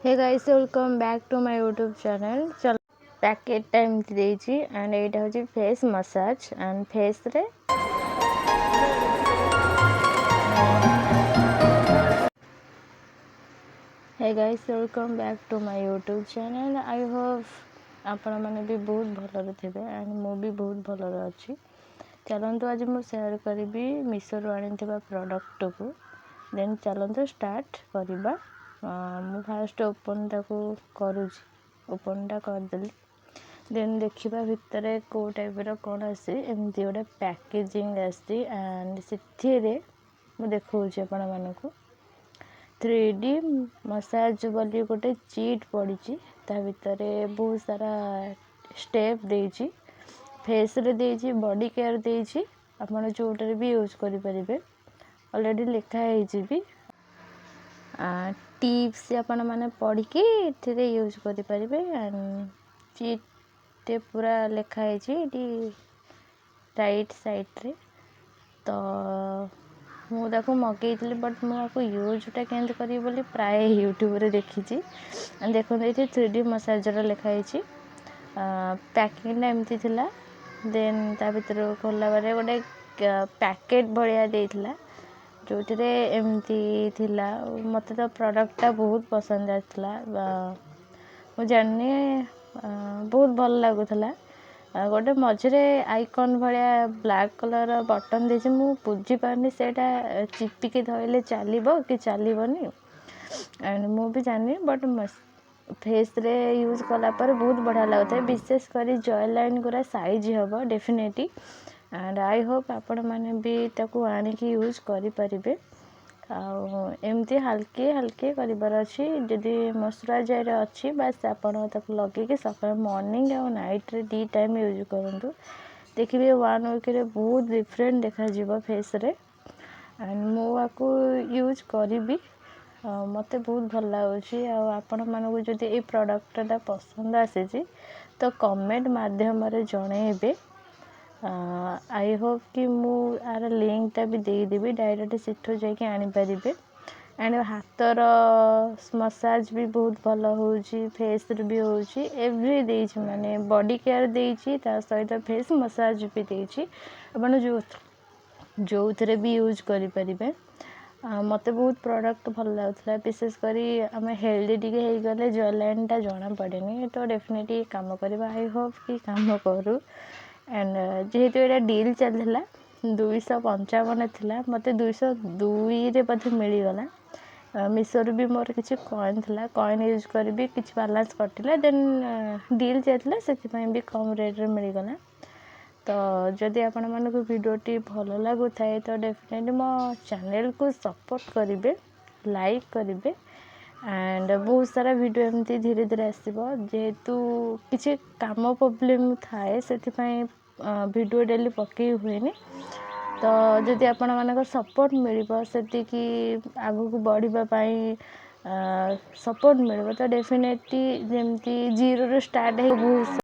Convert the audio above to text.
Hey guys, welcome back to my YouTube channel. चलो packet time देइछि and एटा होछि face massage and face रे Hey guys, welcome back to my YouTube channel. I hope आपण माने भी बहुत भलरे थिबे and मो भी बहुत भलरे अछि. चलंतु आज मु शेयर करबी मिशो रो आनिथिबा प्रोडक्ट को. देन चलंतु स्टार्ट करबा. मु फास्ट ओपन ताको करूछि. ओपन टा कर देली. देन देखिबा भितरे को टाइप रो कोन आसी एमती गोटे पैकेजिंग आसी एंड सिथिरे मु देखौछि आपण मानको 3D मसाज बोली गोटे चीट पड़ी ता भितरे बहुत सारा स्टेप देइछि फेस रे देइछि बॉडी केयर देइछि आपण जोटर भी यूज करि परिबे ऑलरेडी लिखा है भी टिप्स आपण माने पढ़ी के इथिरे यूज करि परिबे एंड चीट पूरा लिखा है राइट साइड रे तो मुझे मगेली बट मुझे यूजटा केमती करी बोली प्राय यूट्यूब रे देखी देखो ये 3D मसाजर लिखाई पैकिंग एमती थिला देन ता भीतर खोला बारे गोटे पैकेट भाया देइथिला जोटिरे एमती थिला मते तो प्रोडक्टटा बहुत पसंद आसला मु जानि बहुत भल लागुथला गोटे मझे आइकन भाया ब्लैक कलर बटन देछि मु बुझी पारनी सेटा चिपिके धइले चलिबो कि चलिबोनी एंड मु भी जानि बट फेस रे यूज कला पर बहुत बढ़िया लगता है विशेष करी जॉय लाइन गुरा साइज हबो डेफिनेटली एंड आई होप आपण माने भी ताको आनी की यूज करि परिबे एमती हल्के हल्के करिबार अछि जदि मॉइस्चराइजर अछि बस आपण ताको लगे के सकाळ मॉर्निंग और नाइट रे दी टाइम यूज करंतु देखिबे 1 वीक रे बहुत डिफरेंट देखा जिवो फेस रे एंड मो आको यूज करिबी मते बहुत भल लागुछि आपण मानको जदि ए प्रोडक्टटा पसंद आसे तो कमेंट माध्यम रे जणेबे आई होप कि मु आर लिंकटा भी दे देबी डायरेक्ट सेठो जाके आनी परिबे एंड हाथर मसाज भी बहुत भल होउछि फेस रे भी होउछि एवरी देइछि माने बॉडी केयर देइछि ता सहित फेस मसाज भी देइछि आपण जो थरे भी यूज करि परिबे मते बहुत प्रोडक्ट भल लागुथला विशेष करी आम हेल्दी टिके हे गले जॉयलाइनटा जणा पड़ेनी तो डेफिनेटली काम करबा आई होप कि काम करू एंड जेहेतु एटा डील चलला 255 थिला मते 202 रे पथे मिली गला मिशो रे भी मोर किछि कॉइन थिला कॉइन यूज करबी किछि बैलेंस कटिला देन डील चलला सेति पय भी कम रेट रे मिली गला तो जदि आपण मानको वीडियोटी भल लागु थाए तो डेफिनेटली मो चैनल को सपोर्ट करिवे लाइक करिवे एंड बहुत सारा वीडियो एमती धीरे धीरे आसीबो जेहेतु किछि काम प्रॉब्लम थाए सेति पय वीडियो डेली पकई हुएनी तो जदि आपण मानकर सपोर्ट मिलिबो सेति कि आगु को बढ़िबा पई सपोर्ट मिलिबो तो डेफिनेटली जेमती जीरो रे स्टार्ट है बहुत